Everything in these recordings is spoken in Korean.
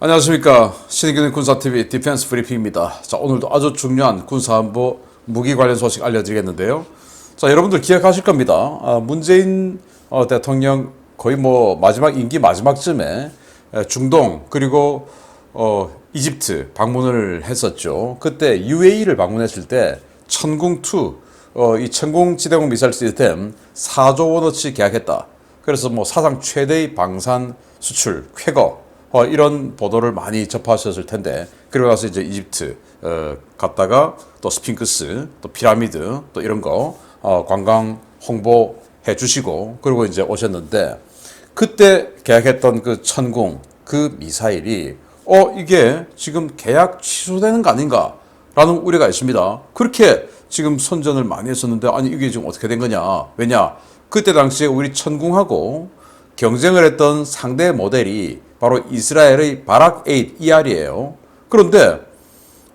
안녕하십니까. 신의균 군사TV 디펜스 브리핑입니다. 자, 오늘도 아주 중요한 군사안보 무기 관련 소식 알려드리겠는데요. 자, 여러분들 기억하실 겁니다. 문재인 대통령 거의 마지막 임기 마지막쯤에 중동 그리고 이집트 방문을 했었죠. 그때 UAE를 방문했을 때 천궁2 이 천궁 지대공 미사일 시스템 4조 원어치 계약했다. 그래서 사상 최대의 방산 수출 쾌거 이런 보도를 많이 접하셨을 텐데, 그리고 나서 이제 이집트 갔다가 또 스핑크스, 또 피라미드, 또 이런 거 관광 홍보해 주시고, 그리고 이제 오셨는데, 그때 계약했던 그 천궁 그 미사일이 이게 지금 계약 취소되는 거 아닌가라는 우려가 있습니다. 그렇게 지금 선전을 많이 했었는데, 아니 이게 지금 어떻게 된 거냐? 왜냐? 그때 당시에 우리 천궁하고 경쟁을 했던 상대 모델이 바로 이스라엘의 바락 8 ER이에요. 그런데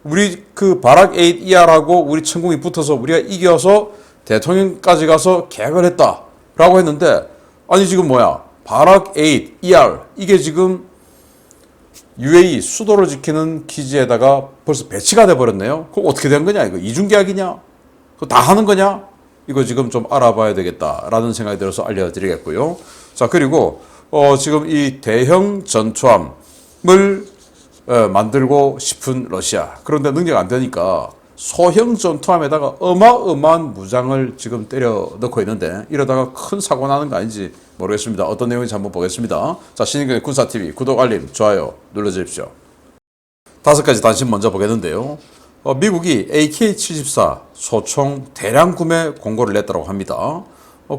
우리 그 바락 8 ER하고 우리 천궁이 붙어서 우리가 이겨서 대통령까지 가서 계약을 했다라고 했는데, 아니 지금 바락 8 ER 이게 지금 UAE 수도를 지키는 기지에다가 벌써 배치가 돼 버렸네요. 그럼 어떻게 된 거냐? 이거 이중 계약이냐? 그거 다 하는 거냐? 이거 지금 좀 알아봐야 되겠다라는 생각이 들어서 알려드리겠고요. 자, 그리고 지금 이 대형 전투함을 만들고 싶은 러시아. 그런데 능력 안 되니까 소형 전투함에다가 어마어마한 무장을 지금 때려 넣고 있는데, 이러다가 큰 사고 나는 거 아닌지 모르겠습니다. 어떤 내용인지 한번 보겠습니다. 자, 신인경의 군사TV 구독, 알림, 좋아요 눌러주십시오. 5가지 단신 먼저 보겠는데요. 미국이 AK-74 소총 대량 구매 공고를 냈다고 합니다.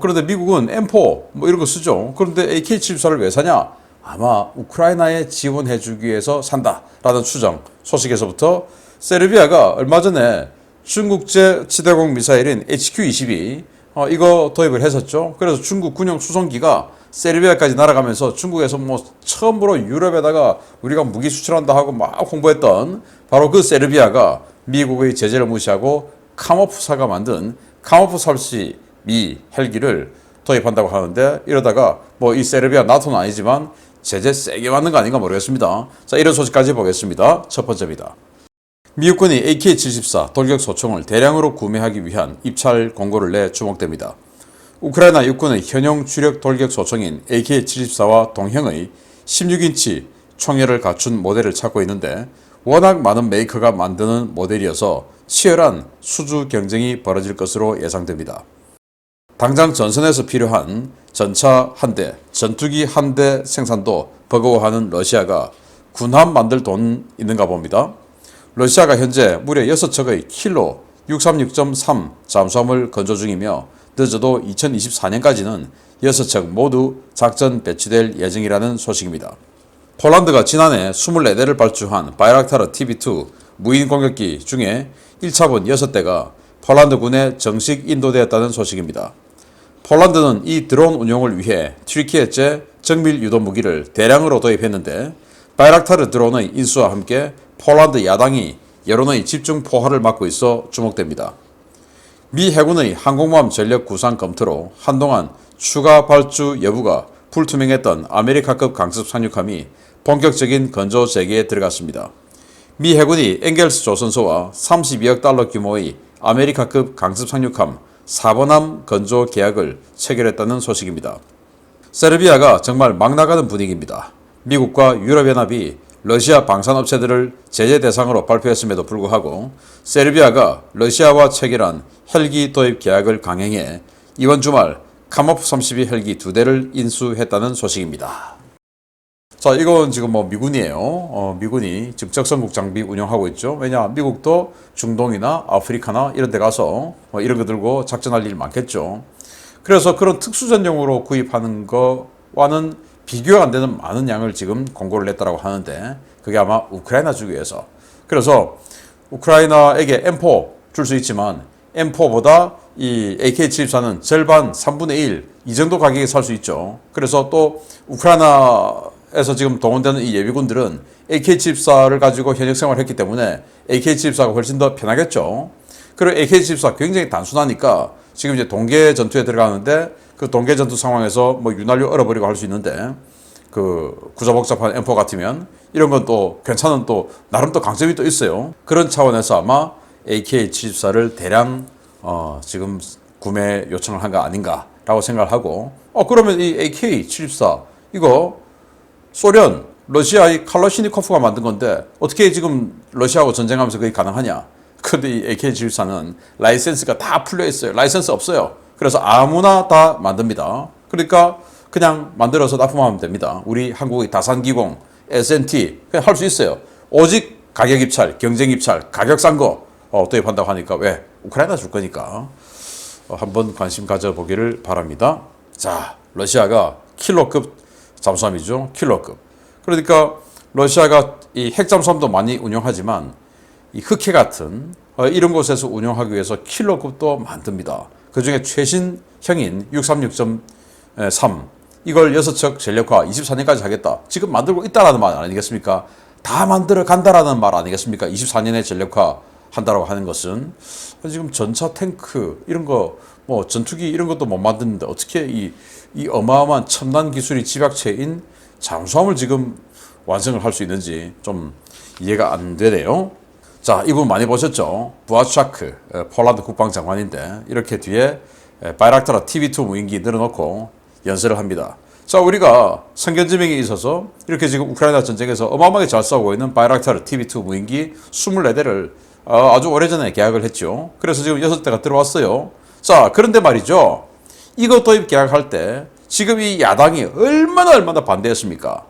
그런데 미국은 M4 이런 거 쓰죠. 그런데 AK-74를 왜 사냐? 아마 우크라이나에 지원해주기 위해서 산다라는 추정. 소식에서부터 세르비아가 얼마 전에 중국제 지대공 미사일인 HQ-22 이거 도입을 했었죠. 그래서 중국 군용 수송기가 세르비아까지 날아가면서 중국에서 처음으로 유럽에다가 우리가 무기 수출한다 하고 막 홍보했던 바로 그 세르비아가 미국의 제재를 무시하고 카모프사가 만든 카모프 32 헬기를 도입한다고 하는데, 이러다가 이 세르비아 나토는 아니지만 제재 세게 받는 거 아닌가 모르겠습니다. 자, 이런 소식까지 보겠습니다. 첫 번째입니다. 미국군이 AK-74 돌격 소총을 대량으로 구매하기 위한 입찰 공고를 내 주목됩니다. 우크라이나 육군의 현용 주력 돌격 소총인 AK-74와 동형의 16인치 총열을 갖춘 모델을 찾고 있는데, 워낙 많은 메이커가 만드는 모델이어서 치열한 수주 경쟁이 벌어질 것으로 예상됩니다. 당장 전선에서 필요한 전차 한 대, 전투기 한 대 생산도 버거워하는 러시아가 군함 만들 돈 있는가 봅니다. 러시아가 현재 무려 6척의 킬로 636.3 잠수함을 건조 중이며, 늦어도 2024년까지는 6척 모두 작전 배치될 예정이라는 소식입니다. 폴란드가 지난해 24대를 발주한 바이락타르 TB2 무인 공격기 중에 1차분 6대가 폴란드군에 정식 인도되었다는 소식입니다. 폴란드는 이 드론 운용을 위해 튀르키예제 정밀 유도 무기를 대량으로 도입했는데, 바이락타르 드론의 인수와 함께 폴란드 야당이 여론의 집중 포화를 막고 있어 주목됩니다. 미 해군의 항공모함 전력 구상 검토로 한동안 추가 발주 여부가 불투명했던 아메리카급 강습 상륙함이 본격적인 건조 재개에 들어갔습니다. 미 해군이 엥겔스 조선소와 32억 달러 규모의 아메리카급 강습 상륙함 4번함 건조 계약을 체결했다는 소식입니다. 세르비아가 정말 막 나가는 분위기입니다. 미국과 유럽연합이 러시아 방산업체들을 제재 대상으로 발표했음에도 불구하고 세르비아가 러시아와 체결한 헬기 도입 계약을 강행해 이번 주말 카모프 32 헬기 2대를 인수했다는 소식입니다. 자, 이건 지금 미군이에요. 미군이 지금 적성국 장비 운영하고 있죠. 왜냐, 미국도 중동이나 아프리카나 이런 데 가서 이런 거 들고 작전할 일 많겠죠. 그래서 그런 특수전용으로 구입하는 거와는 비교가 안 되는 많은 양을 지금 공고를 냈다고 하는데, 그게 아마 우크라이나 주기 위해서. 그래서 우크라이나에게 M4 줄 수 있지만 M4보다 이 AK-74는 절반 3분의 1 이 정도 가격에 살 수 있죠. 그래서 또 우크라이나에서 지금 동원되는 이 예비군들은 AK-74를 가지고 현역 생활을 했기 때문에 AK-74가 훨씬 더 편하겠죠. 그리고 AK-74 굉장히 단순하니까 지금 이제 동계 전투에 들어가는데, 그 동계 전투 상황에서 윤활유 얼어버리고 할 수 있는데, 그 구조복잡한 M4 같으면 이런 건 또 괜찮은 또 나름 또 강점이 또 있어요. 그런 차원에서 아마 AK-74를 대량 지금 구매 요청을 한 거 아닌가라고 생각을 하고 그러면 이 AK-74 이거 소련 러시아의 칼라시니코프가 만든 건데 어떻게 지금 러시아하고 전쟁하면서 그게 가능하냐? 근데 이 AK-74는 라이센스가 다 풀려 있어요. 라이센스 없어요. 그래서 아무나 다 만듭니다. 그러니까 그냥 만들어서 납품하면 됩니다. 우리 한국의 다산기공, S&T 그냥 할 수 있어요. 오직 가격 입찰, 경쟁 입찰, 가격 싼 거 도입한다고 하니까 왜? 우크라이나 줄 거니까 한번 관심 가져보기를 바랍니다. 자, 러시아가 킬러급 잠수함이죠. 킬러급. 그러니까 러시아가 이 핵잠수함도 많이 운용하지만 이 흑해 같은 이런 곳에서 운용하기 위해서 킬러급도 만듭니다. 그 중에 최신형인 636.3 이걸 6척 전력화 24년까지 하겠다. 지금 만들고 있다라는 말 아니겠습니까? 다 만들어 간다라는 말 아니겠습니까? 24년에 전력화 한다라고 하는 것은 지금 전차 탱크 이런 거 뭐 전투기 이런 것도 못 만드는데 어떻게 이 어마어마한 첨단 기술이 집약체인 잠수함을 지금 완성을 할 수 있는지 좀 이해가 안 되네요. 자, 이분 많이 보셨죠? 부아차크 폴란드 국방장관인데 이렇게 뒤에 바이락타르 TB2 무인기 늘어놓고 연설을 합니다. 자, 우리가 선견지명에 있어서 이렇게 지금 우크라이나 전쟁에서 어마어마하게 잘 싸우고 있는 바이락타르 TB2 무인기 24대를 아주 오래전에 계약을 했죠. 그래서 지금 6대가 들어왔어요. 자, 그런데 말이죠. 이거 도입 계약할 때 지금 이 야당이 얼마나 반대했습니까?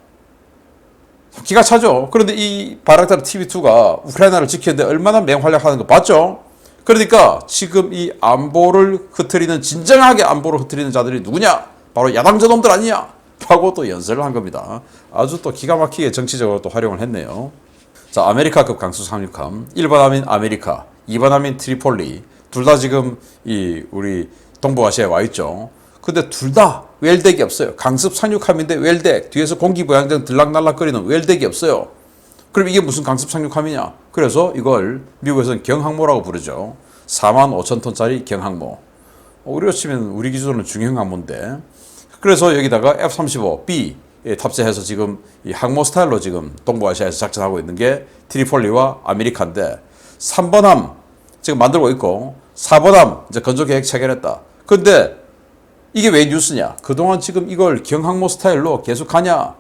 기가 차죠. 그런데 이 바이락타르 TB2가 우크라이나를 지키는데 얼마나 맹활약하는 거 봤죠? 그러니까 지금 이 안보를 흐트리는 진정하게 안보를 흐트리는 자들이 누구냐? 바로 야당 저놈들 아니냐? 하고 또 연설을 한 겁니다. 아주 또 기가 막히게 정치적으로 또 활용을 했네요. 자, 아메리카급 강수 상륙함 1번 함인 아메리카, 2번 함인 트리폴리 둘 다 지금 이 우리 동북아시아에 와 있죠. 근데 둘 다 웰덱이 없어요. 강습 상륙함인데 웰덱 뒤에서 공기부양정 들락날락거리는 웰덱이 없어요. 그럼 이게 무슨 강습 상륙함이냐? 그래서 이걸 미국에서는 경항모라고 부르죠. 45,000톤짜리 경항모. 우리로 치면 우리 기준으로는 중형 항모인데 그래서 여기다가 F-35B 탑재해서 지금 이 항모 스타일로 지금 동북아시아에서 작전하고 있는 게 트리폴리와 아메리카인데 3번 함 지금 만들고 있고 4번 함 이제 건조 계획 체결했다. 근데 이게 왜 뉴스냐? 그동안 지금 이걸 경항모 스타일로 계속하냐?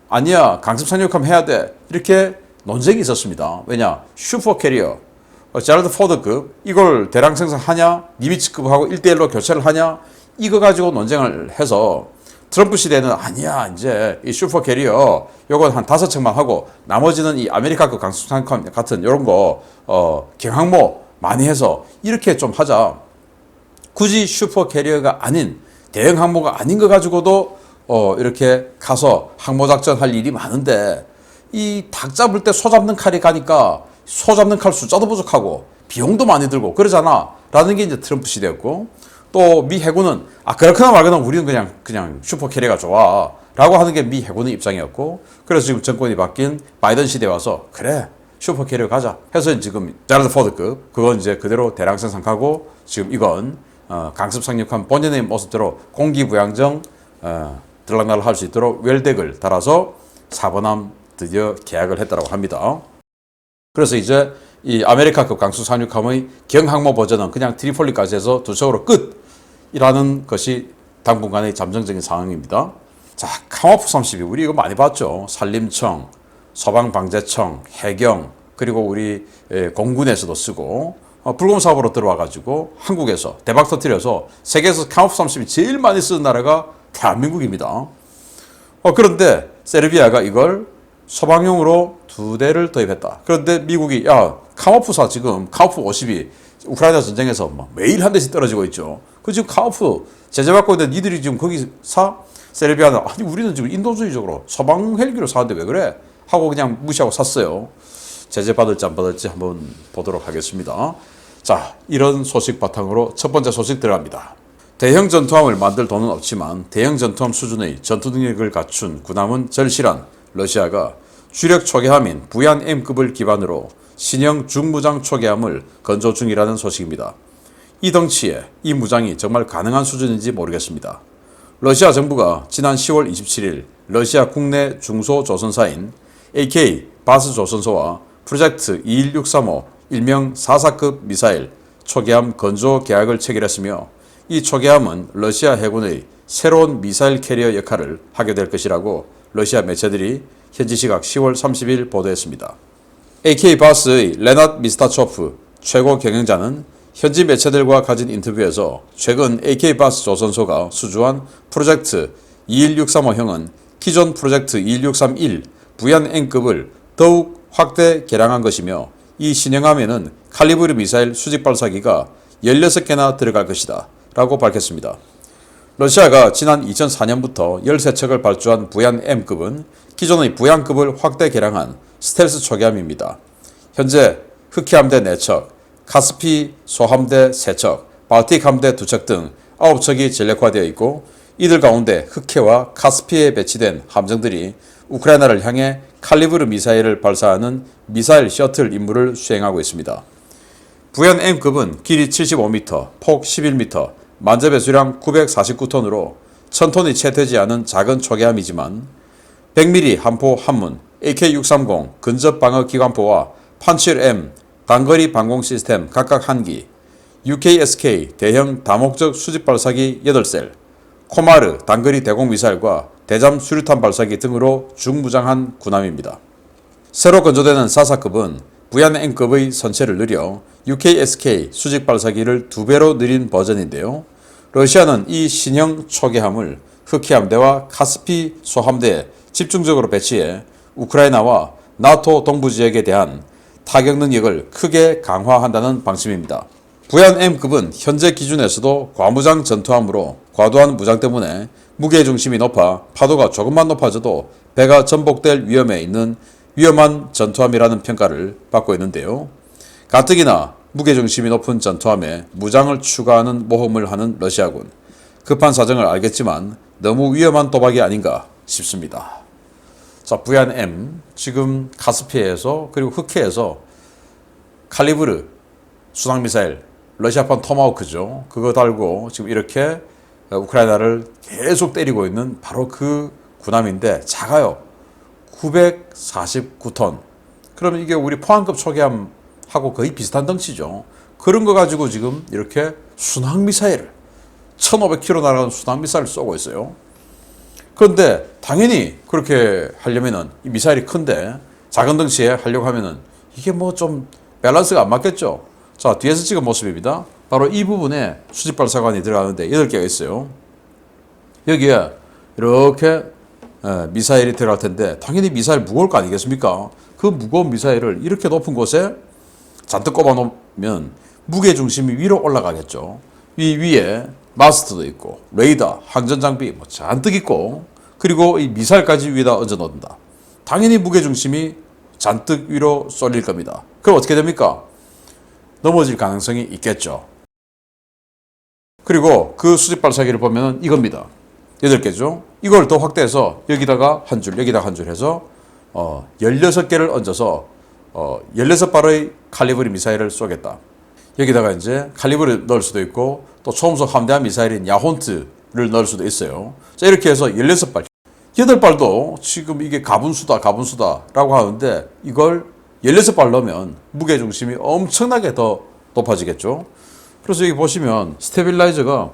아니야. 강습 상륙함 해야 돼. 이렇게 논쟁이 있었습니다. 왜냐? 슈퍼캐리어, 제럴드 포드급 이걸 대량 생산하냐? 니미츠급하고 1대1로 교체를 하냐? 이거 가지고 논쟁을 해서 트럼프 시대는 아니야. 이제 이 슈퍼캐리어 요건 한 5척만 하고 나머지는 이 아메리카급 강습 상륙함 같은 이런 거 경항모 많이 해서 이렇게 좀 하자. 굳이 슈퍼 캐리어가 아닌 대형 항모가 아닌 거 가지고도 이렇게 가서 항모 작전 할 일이 많은데 이 닭 잡을 때 소 잡는 칼이 가니까 소 잡는 칼 숫자도 부족하고 비용도 많이 들고 그러잖아 라는 게 이제 트럼프 시대였고 또 미 해군은 그렇거나 말거나 우리는 그냥 슈퍼 캐리어가 좋아 라고 하는 게 미 해군의 입장이었고 그래서 지금 정권이 바뀐 바이든 시대에 와서 그래 슈퍼 캐리어 가자 해서 지금 제럴드 포드급 그건 이제 그대로 대량 생산하고 지금 이건 강습 상륙한 본연의 모습대로 공기부양정 들락날락 할 수 있도록 웰덱을 달아서 4번함 드디어 계약을 했다고 합니다. 그래서 이제 이 아메리카급 강수 상륙함의 경항모 버전은 그냥 트리폴리까지 해서 두 척으로 끝이라는 것이 당분간의 잠정적인 상황입니다. 자, 카모프 32 우리 이거 많이 봤죠. 산림청, 소방방재청, 해경 그리고 우리 공군에서도 쓰고 불금 사업으로 들어와가지고 한국에서 대박 터뜨려서 세계에서 카모프 30이 제일 많이 쓰는 나라가 대한민국입니다. 그런데 세르비아가 이걸 소방용으로 2대를 도입했다. 그런데 미국이 카모프사 지금 카모프 50이 우크라이나 전쟁에서 매일 한 대씩 떨어지고 있죠. 그 지금 카모프 제재받고 있는데 니들이 지금 거기 사? 세르비아는 아니 우리는 지금 인도주의적으로 소방 헬기로 사는데 왜 그래? 하고 그냥 무시하고 샀어요. 제재 받을지 안 받을지 한번 보도록 하겠습니다. 자, 이런 소식 바탕으로 첫 번째 소식 들어갑니다. 대형 전투함을 만들 돈은 없지만 대형 전투함 수준의 전투 능력을 갖춘 군함은 절실한 러시아가 주력 초계함인 부얀 M급을 기반으로 신형 중무장 초계함을 건조 중이라는 소식입니다. 이 덩치에 이 무장이 정말 가능한 수준인지 모르겠습니다. 러시아 정부가 지난 10월 27일 러시아 국내 중소조선사인 AK 바스 조선소와 프로젝트 21635 일명 4사급 미사일 초계함 건조 계약을 체결했으며 이 초계함은 러시아 해군의 새로운 미사일 캐리어 역할을 하게 될 것이라고 러시아 매체들이 현지 시각 10월 30일 보도했습니다. AK 바스의 레낫 미스타초프 최고 경영자는 현지 매체들과 가진 인터뷰에서 최근 AK 바스 조선소가 수주한 프로젝트 21635형은 기존 프로젝트 21631 부얀N급을 더욱 확대 개량한 것이며 이 신형함에는 칼리브르 미사일 수직 발사기가 16개나 들어갈 것이다 라고 밝혔습니다. 러시아가 지난 2004년부터 13척을 발주한 부얀M급은 기존의 부얀급을 확대 개량한 스텔스 초계함입니다. 현재 흑해 함대 4척, 카스피 소함대 3척, 발틱 함대 2척 등 9척이 전력화되어 있고 이들 가운데 흑해와 카스피에 배치된 함정들이 우크라이나를 향해 칼리브르 미사일을 발사하는 미사일 셔틀 임무를 수행하고 있습니다. 부얀M급은 길이 75m, 폭 11m, 만재 배수량 949톤으로 1000톤이 채 되지 않은 작은 초계함이지만 100mm 함포 한문, AK-630 근접 방어 기관포와 판치R-M 단거리 방공 시스템 각각 1기, UKSK 대형 다목적 수직 발사기 8셀, 코마르 단거리 대공 미사일과 대잠 수류탄 발사기 등으로 중무장한 군함입니다. 새로 건조되는 4사급은 부얀N급의 선체를 늘려 UKSK 수직 발사기를 2배로 늘린 버전인데요. 러시아는 이 신형 초계함을 흑해 함대와 카스피 소함대에 집중적으로 배치해 우크라이나와 나토 동부 지역에 대한 타격 능력을 크게 강화한다는 방침입니다. 부얀M급은 현재 기준에서도 과무장 전투함으로 과도한 무장 때문에 무게중심이 높아 파도가 조금만 높아져도 배가 전복될 위험에 있는 위험한 전투함이라는 평가를 받고 있는데요. 가뜩이나 무게중심이 높은 전투함에 무장을 추가하는 모험을 하는 러시아군. 급한 사정을 알겠지만 너무 위험한 도박이 아닌가 싶습니다. 자, 부얀M 지금 카스피해에서 그리고 흑해에서 칼리브르 순항미사일 러시아판 토마호크죠. 그거 달고 지금 이렇게 우크라이나를 계속 때리고 있는 바로 그 군함인데 작아요. 949톤. 그러면 이게 우리 포항급 초계함하고 거의 비슷한 덩치죠. 그런 거 가지고 지금 이렇게 순항미사일을 1500km 날아가는 순항미사일을 쏘고 있어요. 그런데 당연히 그렇게 하려면은 이 미사일이 큰데 작은 덩치에 하려고 하면은 이게 뭐 좀 밸런스가 안 맞겠죠. 자, 뒤에서 찍은 모습입니다. 바로 이 부분에 수직 발사관이 들어가는데 8개가 있어요. 여기에 이렇게 미사일이 들어갈 텐데 당연히 미사일 무거울 거 아니겠습니까? 그 무거운 미사일을 이렇게 높은 곳에 잔뜩 꼽아 놓으면 무게 중심이 위로 올라가겠죠. 이 위에 마스터도 있고 레이더, 항전 장비 뭐 잔뜩 있고 그리고 이 미사일까지 위에다 얹어 놓는다. 당연히 무게 중심이 잔뜩 위로 쏠릴 겁니다. 그럼 어떻게 됩니까? 넘어질 가능성이 있겠죠. 그리고 그 수직 발사기를 보면 이겁니다. 8개죠. 이걸 더 확대해서 여기다가 한 줄, 여기다가 한 줄 해서 16개를 얹어서 16발의 칼리브르 미사일을 쏘겠다. 여기다가 이제 칼리브르 넣을 수도 있고 또 초음속 함대한 미사일인 야혼트를 넣을 수도 있어요. 자, 이렇게 해서 16발. 8발도 지금 이게 가분수다라고 하는데 이걸 16발 넣으면 무게중심이 엄청나게 더 높아지겠죠. 그래서 여기 보시면 스테빌라이저가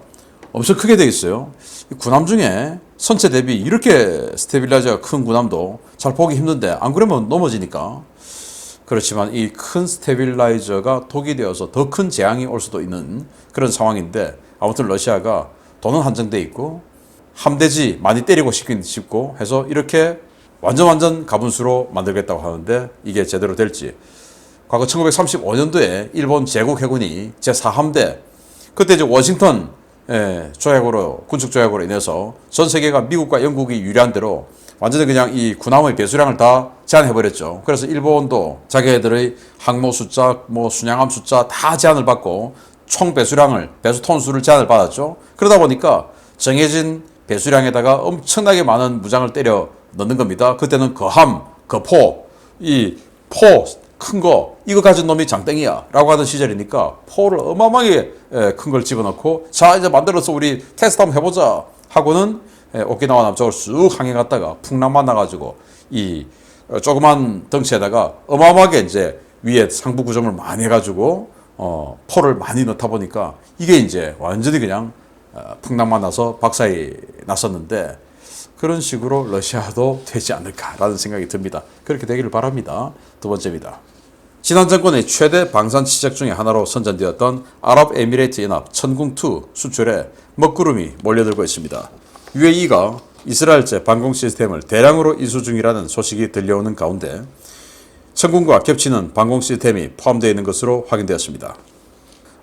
엄청 크게 되어 있어요. 군함 중에 선체 대비 이렇게 스테빌라이저가 큰 군함도 잘 보기 힘든데 안 그러면 넘어지니까. 그렇지만 이 큰 스테빌라이저가 독이 되어서 더 큰 재앙이 올 수도 있는 그런 상황인데 아무튼 러시아가 돈은 한정돼 있고 함대지 많이 때리고 싶긴 싶고 해서 이렇게 완전 가분수로 만들겠다고 하는데 이게 제대로 될지. 과거 1935년도에 일본 제국 해군이 제4함대 그때 이제 워싱턴 조약으로 군축 조약으로 인해서 전 세계가 미국과 영국이 유리한 대로 완전히 그냥 이 군함의 배수량을 다 제한해 버렸죠. 그래서 일본도 자기들의 항모 숫자, 뭐 순양함 숫자 다 제한을 받고 총 배수량을 배수 톤수를 제한을 받았죠. 그러다 보니까 정해진 배수량에다가 엄청나게 많은 무장을 때려 넣는 겁니다. 그때는 거함, 거포, 이 포 큰 거 이거 가진 놈이 장땡이야 라고 하던 시절이니까 포를 어마어마하게 큰 걸 집어넣고 자 이제 만들어서 우리 테스트 한번 해보자 하고는 오키나와 남쪽을 쑥 항해 갔다가 풍랑 만나가지고 이 조그만 덩치에다가 어마어마하게 이제 위에 상부 구점을 많이 해가지고 포를 많이 넣다 보니까 이게 이제 완전히 그냥 풍랑 만나서 박살이 났었는데 그런 식으로 러시아도 되지 않을까라는 생각이 듭니다. 그렇게 되기를 바랍니다. 두 번째입니다. 지난 정권의 최대 방산 치적 중에 하나로 선전되었던 아랍에미레이트 연합 천궁2 수출에 먹구름이 몰려들고 있습니다. UAE가 이스라엘제 방공 시스템을 대량으로 이수 중이라는 소식이 들려오는 가운데 천궁과 겹치는 방공 시스템이 포함되어 있는 것으로 확인되었습니다.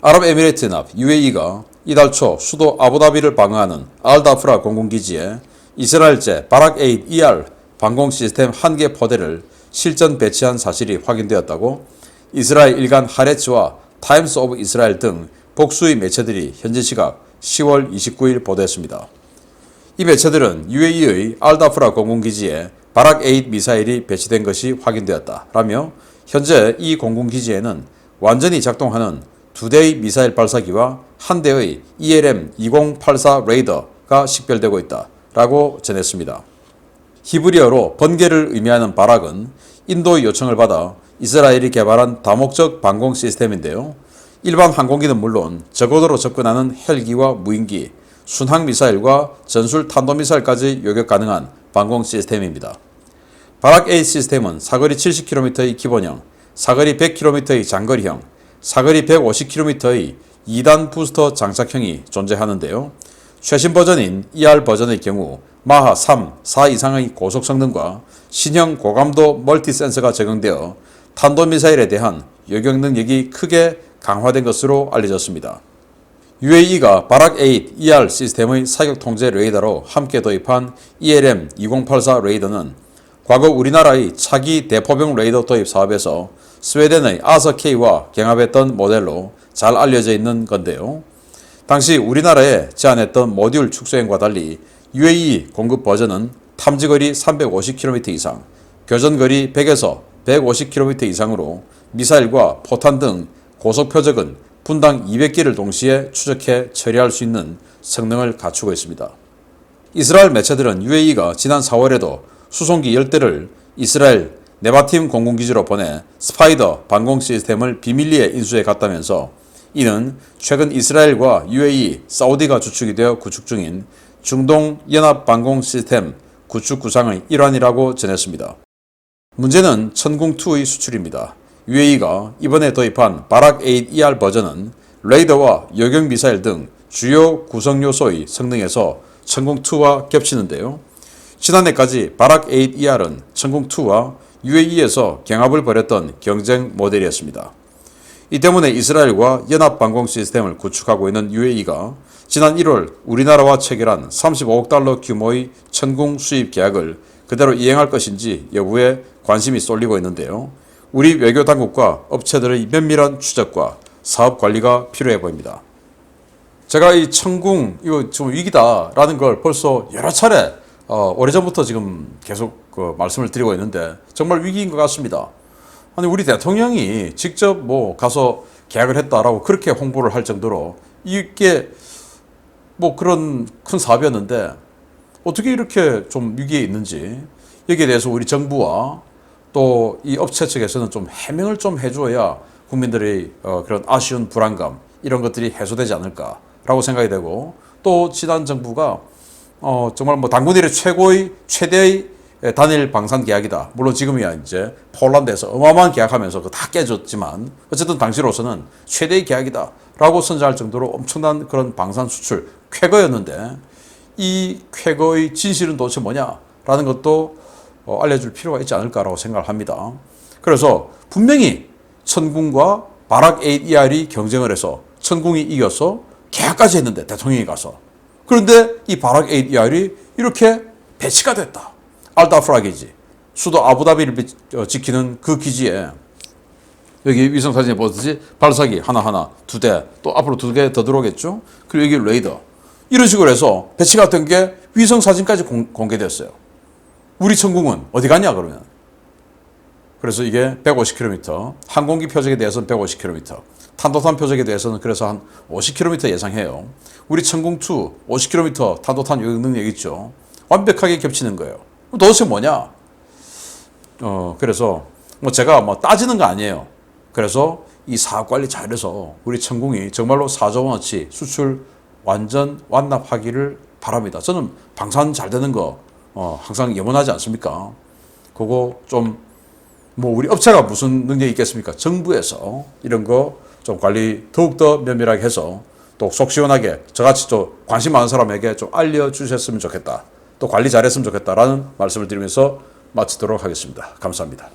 아랍에미레이트 연합 UAE가 이달 초 수도 아부다비를 방어하는 알다프라 공군기지에 이스라엘제 바락8 ER 방공 시스템 1개 포대를 실전 배치한 사실이 확인되었다고 이스라엘 일간 하레츠와 타임스 오브 이스라엘 등 복수의 매체들이 현지 시각 10월 29일 보도했습니다. 이 매체들은 UAE의 알다프라 공군기지에 바락8 미사일이 배치된 것이 확인되었다라며 현재 이 공군기지에는 완전히 작동하는 2대의 미사일 발사기와 1대의 ELM-2084 레이더가 식별되고 있다라고 전했습니다. 히브리어로 번개를 의미하는 바락은 인도의 요청을 받아 이스라엘이 개발한 다목적 방공 시스템인데요. 일반 항공기는 물론 저고도로 접근하는 헬기와 무인기, 순항미사일과 전술 탄도미사일까지 요격 가능한 방공 시스템입니다. 바락8 시스템은 사거리 70km의 기본형, 사거리 100km의 장거리형, 사거리 150km의 2단 부스터 장착형이 존재하는데요. 최신 버전인 ER 버전의 경우 마하 3, 4 이상의 고속 성능과 신형 고감도 멀티 센서가 적용되어 탄도미사일에 대한 요격 능력이 크게 강화된 것으로 알려졌습니다. UAE가 바락8 ER 시스템의 사격 통제 레이더로 함께 도입한 ELM-2084 레이더는 과거 우리나라의 차기 대포병 레이더 도입 사업에서 스웨덴의 아서K와 경합했던 모델로 잘 알려져 있는 건데요. 당시 우리나라에 제안했던 모듈 축소형과 달리 UAE 공급 버전은 탐지거리 350km 이상, 교전거리 100에서 150km 이상으로 미사일과 포탄 등 고속 표적은 분당 200기를 동시에 추적해 처리할 수 있는 성능을 갖추고 있습니다. 이스라엘 매체들은 UAE가 지난 4월에도 수송기 10대를 이스라엘 네바팀 공군기지로 보내 스파이더 방공 시스템을 비밀리에 인수해 갔다면서 이는 최근 이스라엘과 UAE, 사우디가 주축이 되어 구축 중인 중동 연합 방공 시스템 구축 구상의 일환이라고 전했습니다. 문제는 천궁2의 수출입니다. UAE가 이번에 도입한 바락8 ER 버전은 레이더와 요격 미사일 등 주요 구성 요소의 성능에서 천궁2와 겹치는데요. 지난해까지 바락8 ER은 천궁2와 UAE에서 경합을 벌였던 경쟁 모델이었습니다. 이 때문에 이스라엘과 연합 방공 시스템을 구축하고 있는 UAE가 지난 1월 우리나라와 체결한 35억 달러 규모의 천궁 수입 계약을 그대로 이행할 것인지 여부에 관심이 쏠리고 있는데요. 우리 외교 당국과 업체들의 면밀한 추적과 사업 관리가 필요해 보입니다. 제가 이 천궁 이거 좀 위기다라는 걸 벌써 여러 차례 오래전부터 지금 계속 말씀을 드리고 있는데 정말 위기인 것 같습니다. 아니 우리 대통령이 직접 뭐 가서 계약을 했다라고 그렇게 홍보를 할 정도로 이게 뭐 그런 큰 사업이었는데 어떻게 이렇게 좀 위기에 있는지 여기에 대해서 우리 정부와 또 이 업체 측에서는 좀 해명을 좀 해줘야 국민들의 그런 아쉬운 불안감 이런 것들이 해소되지 않을까라고 생각이 되고 또 지난 정부가 정말 뭐 당군 이래 최대의 단일 방산 계약이다. 물론 지금이야 이제 폴란드에서 어마어마한 계약하면서 다 깨졌지만 어쨌든 당시로서는 최대의 계약이다라고 선전할 정도로 엄청난 그런 방산 수출 쾌거였는데 이 쾌거의 진실은 도대체 뭐냐라는 것도 알려줄 필요가 있지 않을까라고 생각을 합니다. 그래서 분명히 천궁과 바락8 ER이 경쟁을 해서 천궁이 이겨서 계약까지 했는데 대통령이 가서 그런데 이 바락8 ER이 이렇게 배치가 됐다. 알다프라 기지, 수도 아부다비를 지키는 그 기지에 여기 위성사진에 보듯이 발사기 하나하나 2대 또 앞으로 2개 더 들어오겠죠. 그리고 여기 레이더 이런 식으로 해서 배치가 된 게 위성사진까지 공개됐어요. 우리 천궁은 어디 갔냐 그러면. 그래서 이게 150km, 항공기 표적에 대해서는 150km, 탄도탄 표적에 대해서는 그래서 한 50km 예상해요. 우리 천궁2 50km 탄도탄 요격 능력 있죠. 완벽하게 겹치는 거예요. 도대체 뭐냐? 그래서 뭐 제가 뭐 따지는 거 아니에요. 그래서 이 사업 관리 잘해서 우리 천궁이 정말로 4조 원어치 수출 완전 완납하기를 바랍니다. 저는 방산 잘 되는 거 항상 염원하지 않습니까? 그거 좀 뭐 우리 업체가 무슨 능력이 있겠습니까? 정부에서 이런 거 좀 관리 더욱더 면밀하게 해서 또 속 시원하게 저같이 또 관심 많은 사람에게 좀 알려주셨으면 좋겠다. 또 관리 잘했으면 좋겠다라는 말씀을 드리면서 마치도록 하겠습니다. 감사합니다.